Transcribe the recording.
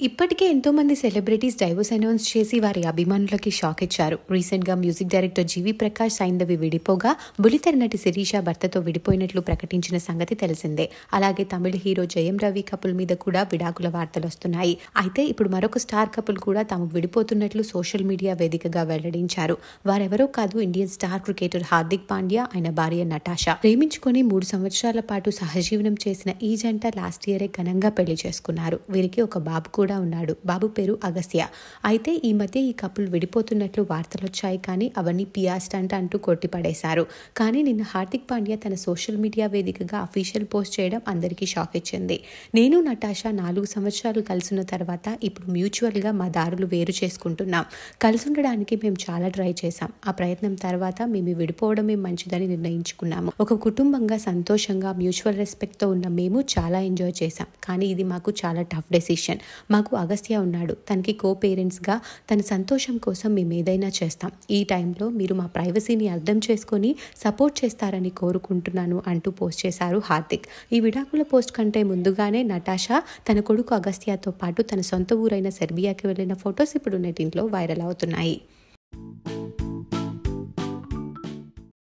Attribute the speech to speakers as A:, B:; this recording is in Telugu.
A: ఇప్పటికే ఎంతోమంది సెలబ్రిటీస్ డైవోర్స్ అనౌన్స్ చేసి వారి అభిమానులకి షాక్ ఇచ్చారు. రీసెంట్గా మ్యూజిక్ డైరెక్టర్ జీవి ప్రకాష్ సైంధవి విడిపోగా, బుల్లితెర నటి శిరీష భర్తతో విడిపోయినట్లు ప్రకటించిన సంగతి తెలిసిందే. అలాగే తమిళ హీరో జయం రవి కపుల్ మీద కూడా విడాకుల వార్తలు వస్తున్నాయి. అయితే ఇప్పుడు మరొక స్టార్ కపుల్ కూడా తాము విడిపోతున్నట్లు సోషల్ మీడియా వేదికగా వెల్లడించారు. వారెవరో కాదు, Indian star cricketer Hardik Pandya, ఆయన భార్య నటాషా. ప్రేమించుకొని 3 సంవత్సరాల పాటు సహజీవనం చేసిన ఈ జంట లాస్ట్ ఇయరే ఘనంగా పెళ్లి చేసుకున్నారు. వీరికి ఒక బాబు కూడా ఉన్నాడు. బాబు పేరు అగస్త్య. అయితే ఈ మధ్య ఈ కపుల్ విడిపోతున్నట్లు వార్తలొచ్చాయి, కానీ అవన్నీ పిఆర్ స్టంట్ అంటూ కొట్టిపడేశారు. కానీ నిన్న హార్దిక్ పాండ్యా తన సోషల్ మీడియా వేదికగా అఫీషియల్ పోస్ట్ చేయడం అందరికీ షాక్ ఇచ్చింది. నేను నటాషా 4 సంవత్సరాలు కలిసిన తర్వాత ఇప్పుడు మ్యూచువల్గా మా దారులు వేరు చేసుకుంటున్నాం. కలిసి ఉండడానికి మేము చాలా ట్రై చేశాం. ఆ ప్రయత్నం తర్వాత మేము విడిపోవడమే మంచిదని నిర్ణయించుకున్నాము. ఒక కుటుంబంగా సంతోషంగా మ్యూచువల్ రెస్పెక్ట్తో ఉన్న మేము చాలా ఎంజాయ్ చేశాం. కానీ ఇది మాకు చాలా టఫ్ డెసిషన్. మాకు అగస్త్య ఉన్నాడు. తనకి పేరెంట్స్గా తన సంతోషం కోసం మేము ఏదైనా చేస్తాం. ఈ టైంలో మీరు మా ప్రైవసీని అర్థం చేసుకొని సపోర్ట్ చేస్తారని కోరుకుంటున్నాను అంటూ పోస్ట్ చేశారు హార్దిక్. ఈ విడాకుల పోస్ట్ కంటే ముందుగానే నటాషా తన కొడుకు అగస్త్యతో పాటు తన సొంత ఊరైన సెర్బియాకి వెళ్లిన ఫొటోస్ ఇప్పుడు నెట్టింట్లో వైరల్ అవుతున్నాయి.